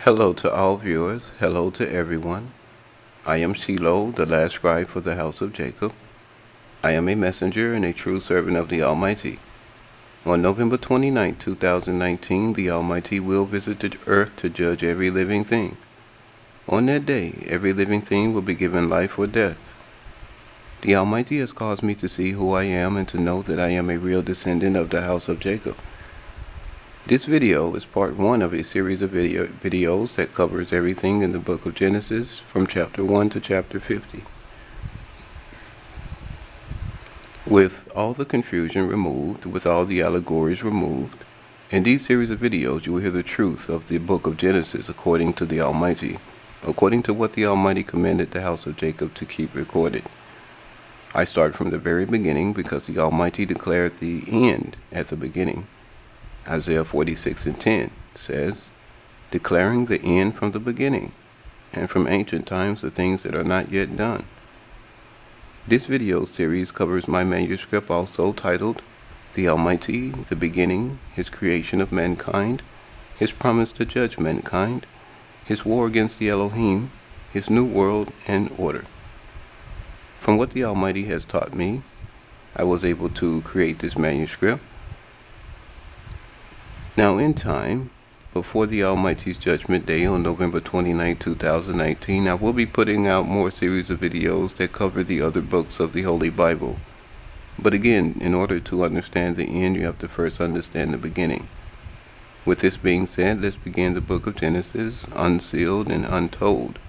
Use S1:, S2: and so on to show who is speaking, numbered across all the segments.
S1: Hello to all viewers. Hello to everyone. I am Shiloh, the last scribe for the house of Jacob. I am a messenger and a true servant of the Almighty. On November 29, 2019, the Almighty will visit the earth to judge every living thing. On that day, every living thing will be given life or death. The Almighty has caused me to see who I am and to know that I am a real descendant of the house of Jacob. This video is part 1 of a series of videos that covers everything in the book of Genesis from chapter 1 to chapter 50. With all the confusion removed, with all the allegories removed, in these series of videos you will hear the truth of the book of Genesis according to the Almighty, according to what the Almighty commanded the house of Jacob to keep recorded. I start from the very beginning because the Almighty declared the end at the beginning. Isaiah 46:10 says, declaring the end from the beginning, and from ancient times the things that are not yet done. This video series covers my manuscript also titled, The Almighty, the Beginning, His Creation of Mankind, His Promise to Judge Mankind, His War Against the Elohim, His New World and Order. From what the Almighty has taught me, I was able to create this manuscript. Now in time, before the Almighty's Judgment Day on November 29, 2019, I will be putting out more series of videos that cover the other books of the Holy Bible. But again, in order to understand the end, you have to first understand the beginning. With this being said, let's begin the book of Genesis, unsealed and untold.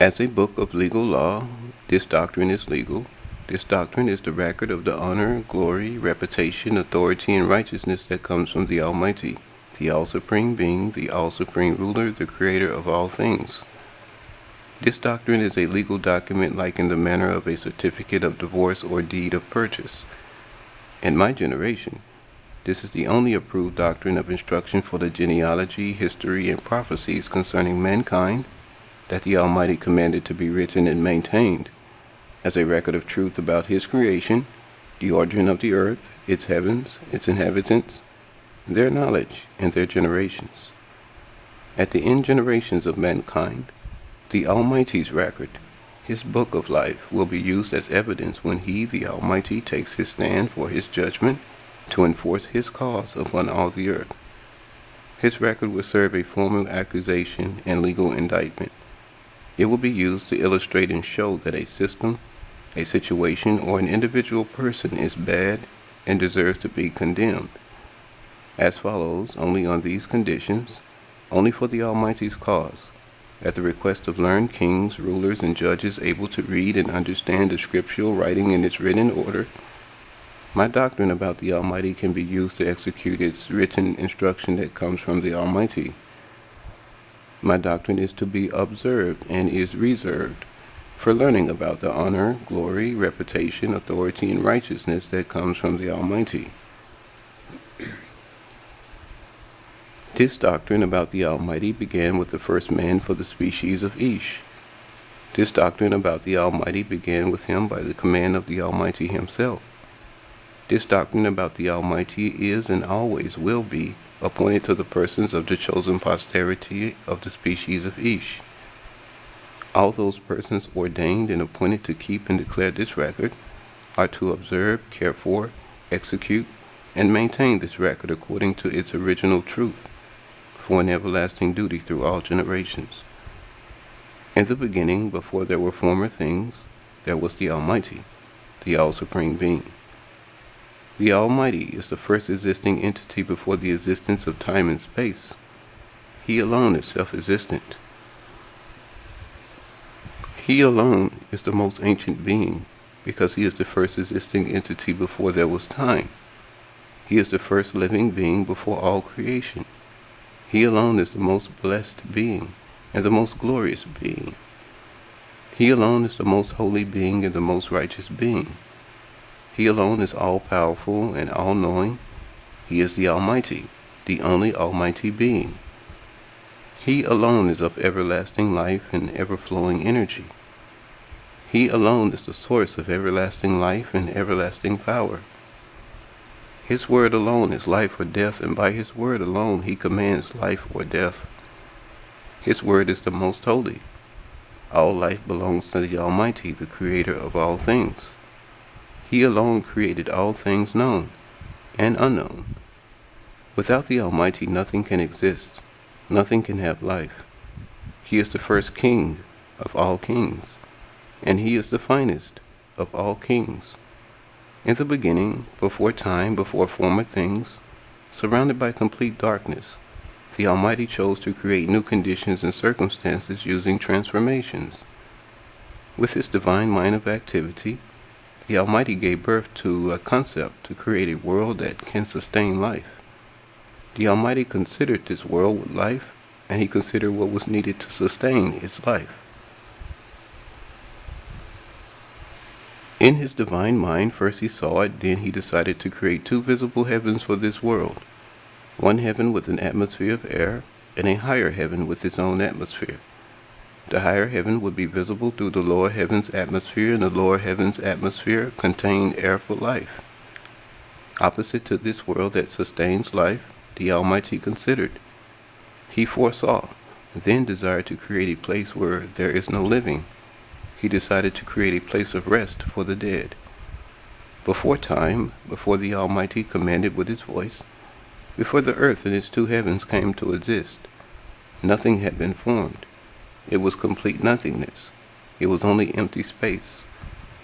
S1: As a book of legal law, this doctrine is legal. This doctrine is the record of the honor, glory, reputation, authority, and righteousness that comes from the Almighty, the All-Supreme Being, the All-Supreme Ruler, the Creator of all things. This doctrine is a legal document like in the manner of a certificate of divorce or deed of purchase. In my generation, this is the only approved doctrine of instruction for the genealogy, history, and prophecies concerning mankind that the Almighty commanded to be written and maintained as a record of truth about His creation, the origin of the earth, its heavens, its inhabitants, their knowledge, and their generations. At the end generations of mankind, the Almighty's record, His book of life, will be used as evidence when He, the Almighty, takes His stand for His judgment to enforce His cause upon all the earth. His record will serve a formal accusation and legal indictment. It will be used to illustrate and show that a system, a situation, or an individual person is bad and deserves to be condemned. As follows, only on these conditions, only for the Almighty's cause, at the request of learned kings, rulers, and judges able to read and understand the scriptural writing in its written order, my doctrine about the Almighty can be used to execute its written instruction that comes from the Almighty. My doctrine is to be observed and is reserved for learning about the honor, glory, reputation, authority, and righteousness that comes from the Almighty. This doctrine about the Almighty began with the first man for the species of Ish. This doctrine about the Almighty began with him by the command of the Almighty Himself. This doctrine about the Almighty is and always will be appointed to the persons of the chosen posterity of the species of Ish. All those persons ordained and appointed to keep and declare this record are to observe, care for, execute, and maintain this record according to its original truth, for an everlasting duty through all generations. In the beginning, before there were former things, there was the Almighty, the All-Supreme Being. The Almighty is the first existing entity before the existence of time and space. He alone is self-existent. He alone is the most ancient being, because He is the first existing entity before there was time. He is the first living being before all creation. He alone is the most blessed being and the most glorious being. He alone is the most holy being and the most righteous being. He alone is all-powerful and all-knowing. He is the Almighty, the only Almighty being. He alone is of everlasting life and ever-flowing energy. He alone is the source of everlasting life and everlasting power. His word alone is life or death, and by his word alone he commands life or death. His word is the most holy. All life belongs to the Almighty, the creator of all things. He alone created all things known and unknown. Without the Almighty, nothing can exist. Nothing can have life. He is the first king of all kings, and he is the finest of all kings. In the beginning, before time, before former things, surrounded by complete darkness, the Almighty chose to create new conditions and circumstances using transformations. With his divine mind of activity, the Almighty gave birth to a concept to create a world that can sustain life. The Almighty considered this world with life, and he considered what was needed to sustain its life. In his divine mind, first he saw it, then he decided to create two visible heavens for this world. One heaven with an atmosphere of air, and a higher heaven with its own atmosphere. The higher heaven would be visible through the lower heaven's atmosphere, and the lower heaven's atmosphere contained air for life. Opposite to this world that sustains life, the Almighty considered. He foresaw, then desired to create a place where there is no living. He decided to create a place of rest for the dead. Before time, before the Almighty commanded with his voice, before the earth and its two heavens came to exist, nothing had been formed. It was complete nothingness. It was only empty space.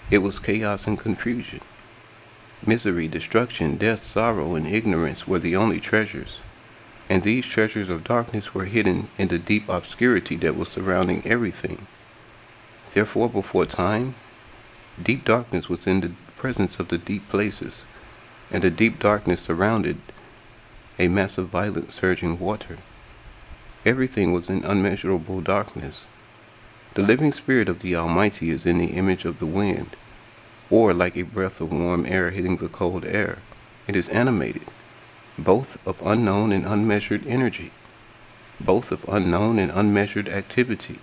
S1: It was chaos and confusion. Misery, destruction, death, sorrow, and ignorance were the only treasures. And these treasures of darkness were hidden in the deep obscurity that was surrounding everything. Therefore, before time, deep darkness was in the presence of the deep places, and the deep darkness surrounded a mass of violent surging water. Everything was in unmeasurable darkness. The living spirit of the Almighty is in the image of the wind, or like a breath of warm air hitting the cold air. It is animated, both of unknown and unmeasured energy, both of unknown and unmeasured activity.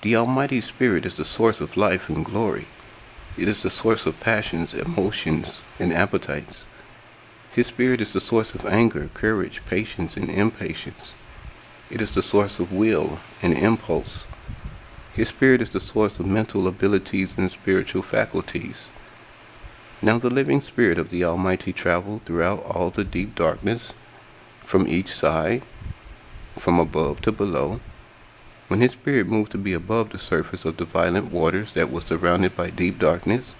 S1: The Almighty Spirit is the source of life and glory. It is the source of passions, emotions, and appetites. His Spirit is the source of anger, courage, patience, and impatience. It is the source of will and impulse. His Spirit is the source of mental abilities and spiritual faculties. Now the living Spirit of the Almighty traveled throughout all the deep darkness, from each side, from above to below. When his Spirit moved to be above the surface of the violent waters that was surrounded by deep darkness,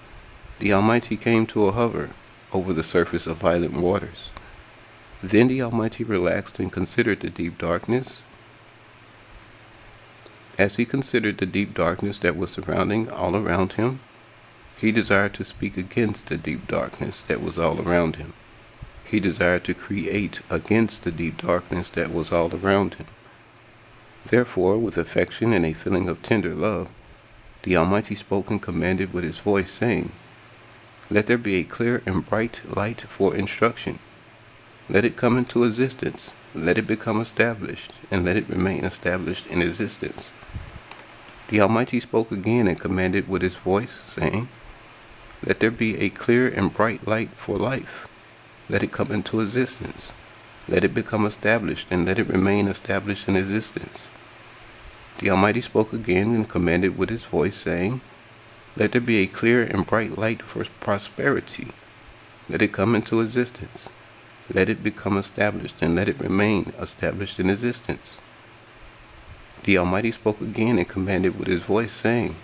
S1: the Almighty came to a hover over the surface of violent waters. Then the Almighty relaxed and considered the deep darkness. As he considered the deep darkness that was surrounding all around him, he desired to speak against the deep darkness that was all around him. He desired to create against the deep darkness that was all around him. Therefore, with affection and a feeling of tender love, the Almighty spoke and commanded with his voice, saying, "Let there be a clear and bright light for instruction. Let it come into existence. Let it become established, and let it remain established in existence." The Almighty spoke again and commanded with his voice, saying, "Let there be a clear and bright light for life. Let it come into existence. Let it become established, and let it remain established in existence." The Almighty spoke again and commanded with his voice, saying, "Let there be a clear and bright light for prosperity. Let it come into existence. Let it become established, and let it remain established in existence." The Almighty spoke again and commanded with his voice, saying,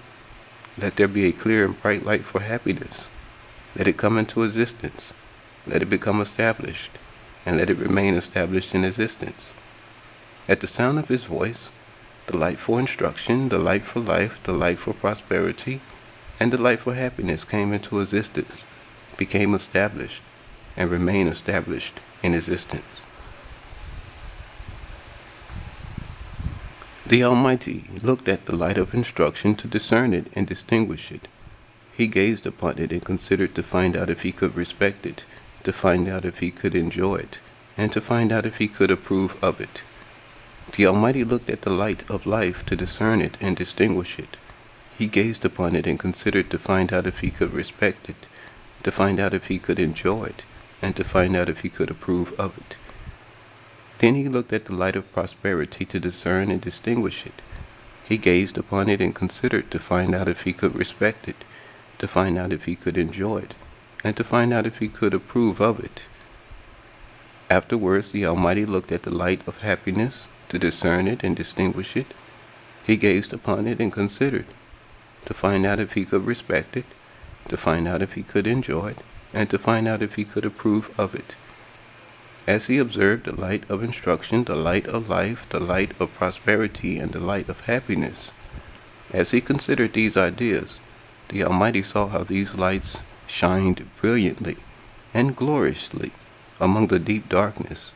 S1: "Let there be a clear and bright light for happiness. Let it come into existence. Let it become established, and let it remain established in existence." At the sound of his voice, the light for instruction, the light for life, the light for prosperity, and the light for happiness came into existence, became established, and remained established in existence. The Almighty looked at the light of instruction to discern it and distinguish it. He gazed upon it and considered to find out if he could respect it, to find out if he could enjoy it, and to find out if he could approve of it. The Almighty looked at the light of life to discern it and distinguish it. He gazed upon it and considered to find out if he could respect it, to find out if he could enjoy it, and to find out if he could approve of it. Then he looked at the light of prosperity to discern and distinguish it. He gazed upon it and considered to find out if he could respect it, to find out if he could enjoy it, and to find out if he could approve of it. Afterwards, the Almighty looked at the light of happiness to discern it and distinguish it. He gazed upon it and considered to find out if he could respect it, to find out if he could enjoy it, and to find out if he could approve of it. As he observed the light of instruction, the light of life, the light of prosperity, and the light of happiness, as he considered these ideas, the Almighty saw how these lights shined brilliantly and gloriously among the deep darkness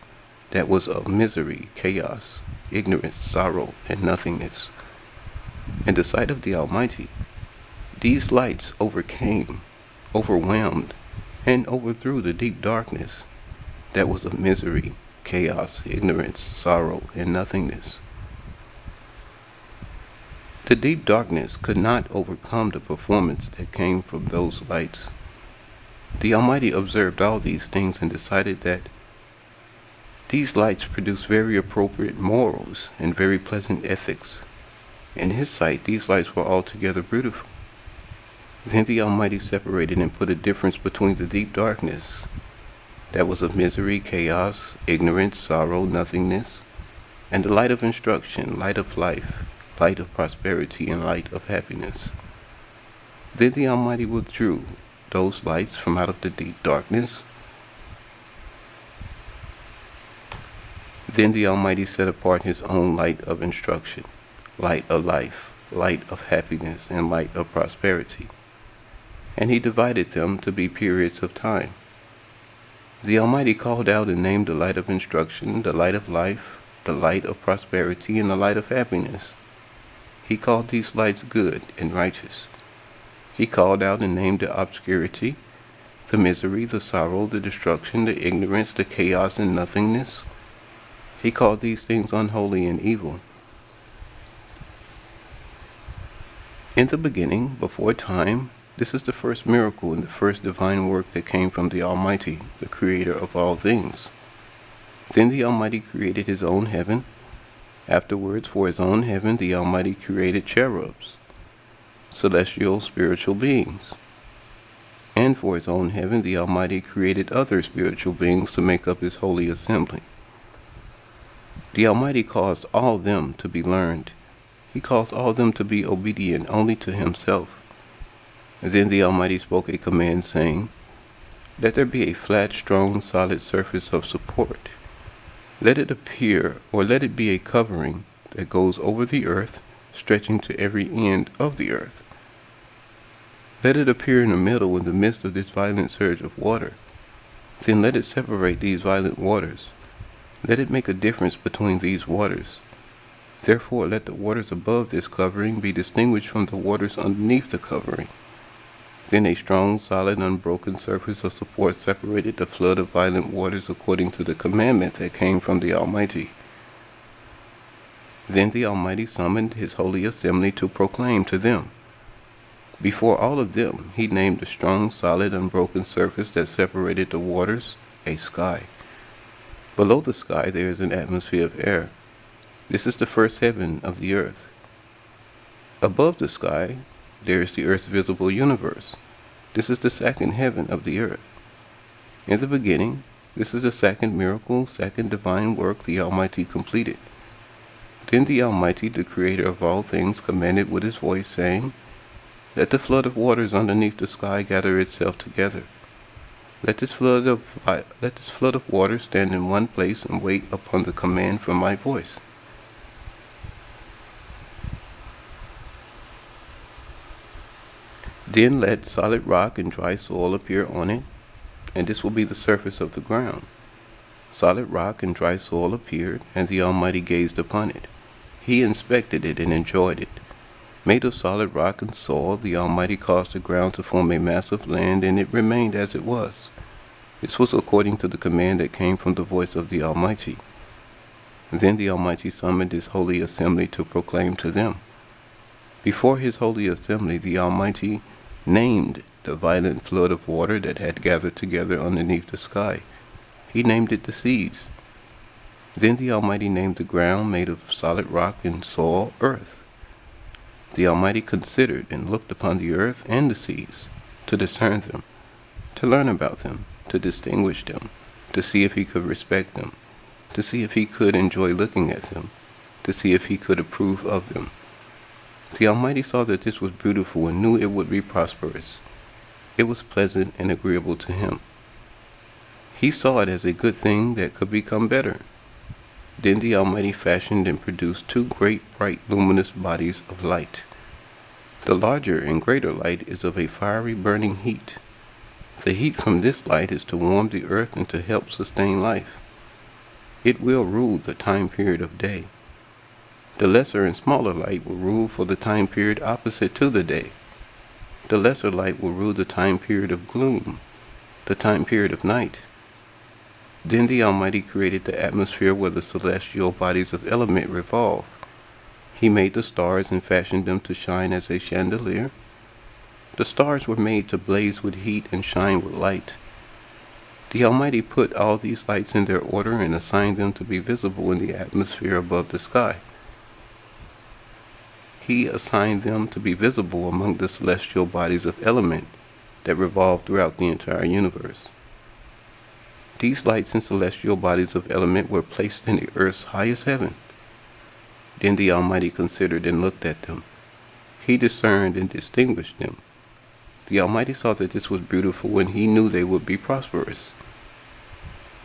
S1: that was of misery, chaos, ignorance, sorrow, and nothingness. In the sight of the Almighty, these lights overcame, overwhelmed, and overthrew the deep darkness that was of misery, chaos, ignorance, sorrow, and nothingness. The deep darkness could not overcome the performance that came from those lights. The Almighty observed all these things and decided that these lights produce very appropriate morals and very pleasant ethics. In His sight, these lights were altogether beautiful. Then the Almighty separated and put a difference between the deep darkness that was of misery, chaos, ignorance, sorrow, nothingness, and the light of instruction, light of life, light of prosperity, and light of happiness. Then the Almighty withdrew those lights from out of the deep darkness. Then the Almighty set apart His own light of instruction, light of life, light of happiness, and light of prosperity, and He divided them to be periods of time. The Almighty called out and named the light of instruction, the light of life, the light of prosperity, and the light of happiness. He called these lights good and righteous. He called out and named the obscurity, the misery, the sorrow, the destruction, the ignorance, the chaos, and nothingness. He called these things unholy and evil. In the beginning, before time, this is the first miracle and the first divine work that came from the Almighty, the Creator of all things. Then the Almighty created His own heaven. Afterwards, for His own heaven, the Almighty created cherubs, celestial spiritual beings. And for His own heaven, the Almighty created other spiritual beings to make up His holy assembly. The Almighty caused all them to be learned. He caused all them to be obedient only to Himself. And then the Almighty spoke a command, saying, "Let there be a flat, strong, solid surface of support. Let it appear, or let it be a covering that goes over the earth, stretching to every end of the earth. Let it appear in the middle, in the midst of this violent surge of water. Then let it separate these violent waters. Let it make a difference between these waters. Therefore let the waters above this covering be distinguished from the waters underneath the covering." Then a strong, solid, unbroken surface of support separated the flood of violent waters according to the commandment that came from the Almighty. Then the Almighty summoned His holy assembly to proclaim to them. Before all of them, He named the strong, solid, unbroken surface that separated the waters a sky. Below the sky there is an atmosphere of air. This is the first heaven of the earth. Above the sky there is the earth's visible universe. This is the second heaven of the earth. In the beginning, this is the second miracle, second divine work the Almighty completed. Then the Almighty, the Creator of all things, commanded with His voice, saying, "Let the flood of waters underneath the sky gather itself together. Let this flood of water stand in one place and wait upon the command from my voice." Then let solid rock and dry soil appear on it, and this will be the surface of the ground. Solid rock and dry soil appeared, and the Almighty gazed upon it. He inspected it and enjoyed it. Made of solid rock and soil, the Almighty caused the ground to form a mass of land, and it remained as it was. This was according to the command that came from the voice of the Almighty. Then the Almighty summoned His holy assembly to proclaim to them. Before His holy assembly, the Almighty named the violent flood of water that had gathered together underneath the sky. He named it the seas. Then the Almighty named the ground made of solid rock and soil earth. The Almighty considered and looked upon the earth and the seas, to discern them, to learn about them, to distinguish them, to see if he could respect them, to see if he could enjoy looking at them, to see if he could approve of them. The Almighty saw that this was beautiful and knew it would be prosperous. It was pleasant and agreeable to him. He saw it as a good thing that could become better. Then the Almighty fashioned and produced two great, bright, luminous bodies of light. The larger and greater light is of a fiery, burning heat. The heat from this light is to warm the earth and to help sustain life. It will rule the time period of day. The lesser and smaller light will rule for the time period opposite to the day. The lesser light will rule the time period of gloom, the time period of night. Then the Almighty created the atmosphere where the celestial bodies of element revolve. He made the stars and fashioned them to shine as a chandelier. The stars were made to blaze with heat and shine with light. The Almighty put all these lights in their order and assigned them to be visible in the atmosphere above the sky. He assigned them to be visible among the celestial bodies of element that revolve throughout the entire universe. These lights and celestial bodies of element were placed in the earth's highest heaven. Then the Almighty considered and looked at them. He discerned and distinguished them. The Almighty saw that this was beautiful, and he knew they would be prosperous.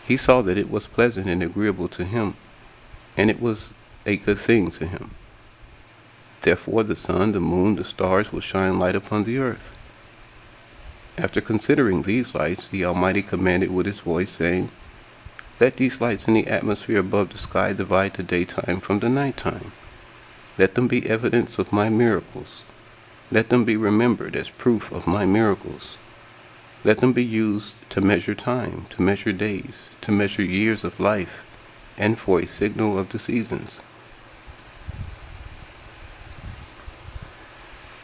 S1: He saw that it was pleasant and agreeable to him, and it was a good thing to him. Therefore the sun, the moon, the stars will shine light upon the earth. After considering these lights, the Almighty commanded with his voice, saying, "Let these lights in the atmosphere above the sky divide the daytime from the nighttime. Let them be evidence of my miracles. Let them be remembered as proof of my miracles. Let them be used to measure time, to measure days, to measure years of life, and for a signal of the seasons."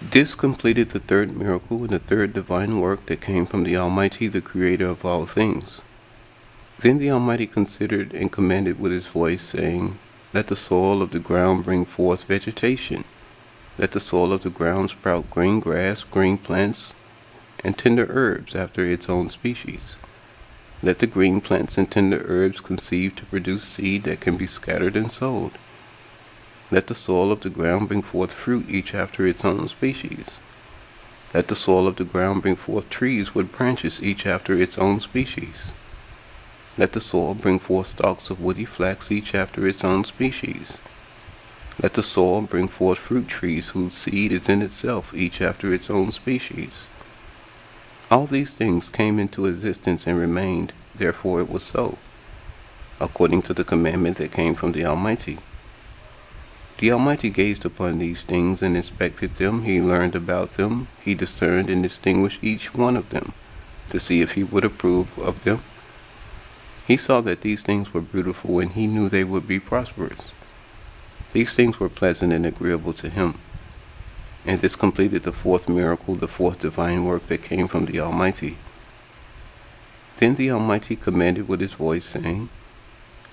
S1: This completed the third miracle and the third divine work that came from the Almighty, the Creator of all things. Then the Almighty considered and commanded with his voice, saying, "Let the soil of the ground bring forth vegetation. Let the soil of the ground sprout green grass, green plants, and tender herbs after its own species. Let the green plants and tender herbs conceive to produce seed that can be scattered and sowed. Let the soil of the ground bring forth fruit each after its own species. Let the soil of the ground bring forth trees with branches each after its own species. Let the soil bring forth stalks of woody flax each after its own species. Let the soil bring forth fruit trees whose seed is in itself, each after its own species." All these things came into existence and remained, therefore it was so, according to the commandment that came from the Almighty. The Almighty gazed upon these things and inspected them. He learned about them. He discerned and distinguished each one of them, to see if he would approve of them. He saw that these things were beautiful, and he knew they would be prosperous. These things were pleasant and agreeable to him. And this completed the fourth miracle, the fourth divine work that came from the Almighty. Then the Almighty commanded with his voice, saying,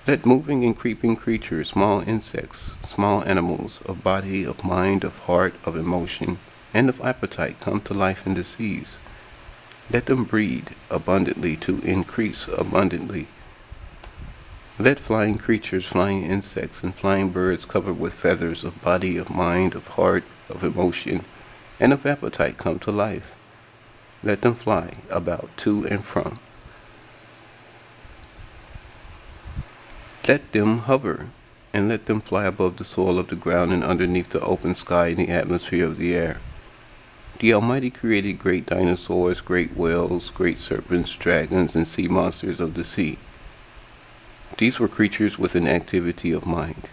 S1: "Let moving and creeping creatures, small insects, small animals, of body, of mind, of heart, of emotion, and of appetite come to life in the seas. Let them breed abundantly to increase abundantly. Let flying creatures, flying insects, and flying birds covered with feathers of body, of mind, of heart, of emotion, and of appetite come to life. Let them fly about to and from. Let them hover, and let them fly above the soil of the ground and underneath the open sky in the atmosphere of the air." The Almighty created great dinosaurs, great whales, great serpents, dragons, and sea monsters of the sea. These were creatures with an activity of mind.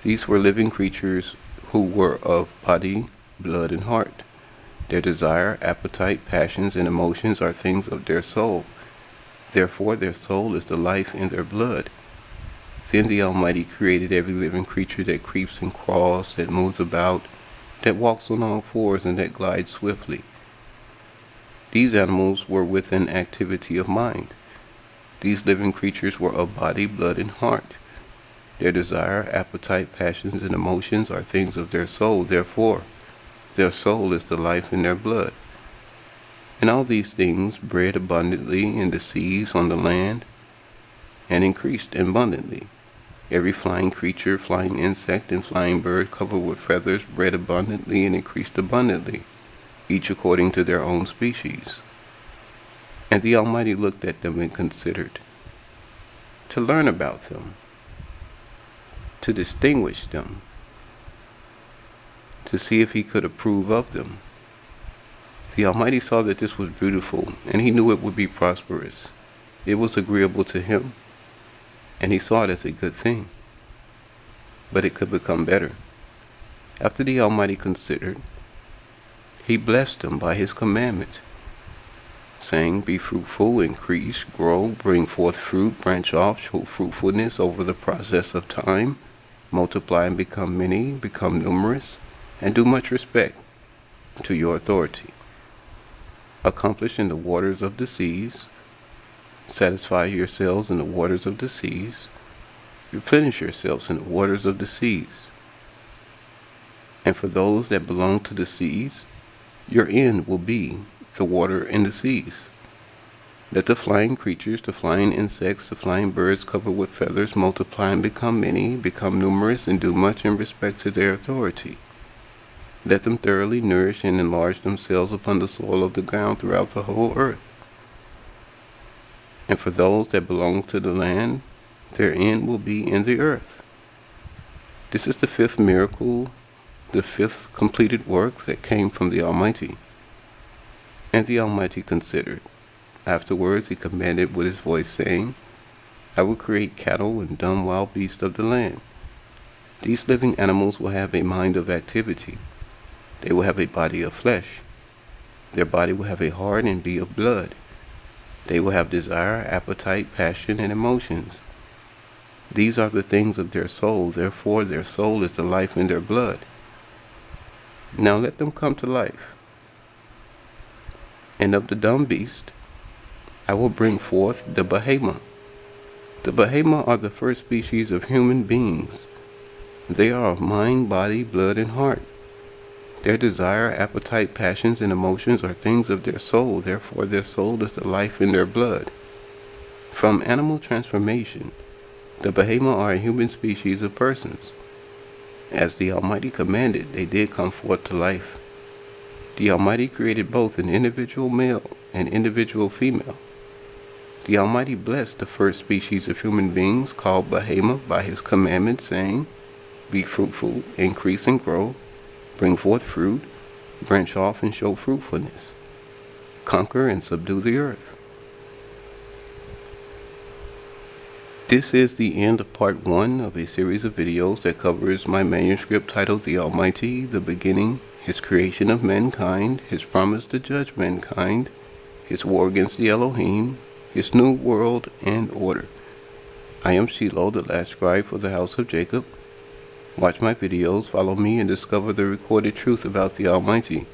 S1: These were living creatures who were of body, blood, and heart. Their desire, appetite, passions, and emotions are things of their soul. Therefore their soul is the life in their blood. Then the Almighty created every living creature that creeps and crawls, that moves about, that walks on all fours, and that glides swiftly. These animals were with an activity of mind. These living creatures were of body, blood, and heart. Their desire, appetite, passions, and emotions are things of their soul. Therefore, their soul is the life in their blood. And all these things bred abundantly in the seas, on the land, and increased abundantly. Every flying creature, flying insect, and flying bird covered with feathers bred abundantly and increased abundantly, each according to their own species. And the Almighty looked at them and considered, to learn about them, to distinguish them, to see if he could approve of them. The Almighty saw that this was beautiful, and he knew it would be prosperous. It was agreeable to him, and he saw it as a good thing. But it could become better. After the Almighty considered, he blessed them by his commandment, saying, be fruitful, increase, grow, bring forth fruit, branch off, show fruitfulness over the process of time, multiply and become many, become numerous, and do much respect to your authority. Accomplish in the waters of the seas, satisfy yourselves in the waters of the seas, replenish yourselves in the waters of the seas. And for those that belong to the seas, your end will be the water in the seas. Let the flying creatures, the flying insects, the flying birds covered with feathers multiply and become many, become numerous, and do much in respect to their authority. Let them thoroughly nourish and enlarge themselves upon the soil of the ground throughout the whole earth. And for those that belong to the land, their end will be in the earth. This is the fifth miracle, the fifth completed work that came from the Almighty. And the Almighty considered. Afterwards he commanded with his voice, saying, I will create cattle and dumb wild beasts of the land. These living animals will have a mind of activity. They will have a body of flesh. Their body will have a heart and be of blood. They will have desire, appetite, passion, and emotions. These are the things of their soul. Therefore their soul is the life in their blood. Now let them come to life. And of the dumb beast, I will bring forth the behemoth. The behemoth are the first species of human beings. They are of mind, body, blood, and heart. Their desire, appetite, passions, and emotions are things of their soul. Therefore their soul is the life in their blood. From animal transformation, the behemoth are a human species of persons. As the Almighty commanded, they did come forth to life. The Almighty created both an individual male and individual female. The Almighty blessed the first species of human beings, called behemoth, by his commandment, saying, be fruitful, increase and grow, bring forth fruit, branch off and show fruitfulness, conquer and subdue the earth. This is the end of part 1 of a series of videos that covers my manuscript titled The Almighty, the Beginning, His Creation of Mankind, His Promise to Judge Mankind, His War Against the Elohim, His New World and Order. I am Shiloh, the last scribe for the house of Jacob. Watch my videos, follow me, and discover the recorded truth about the Almighty,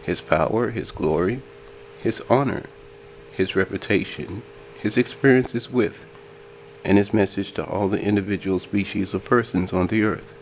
S1: His power, His glory, His honor, His reputation, His experiences with, and His message to all the individual species of persons on the earth.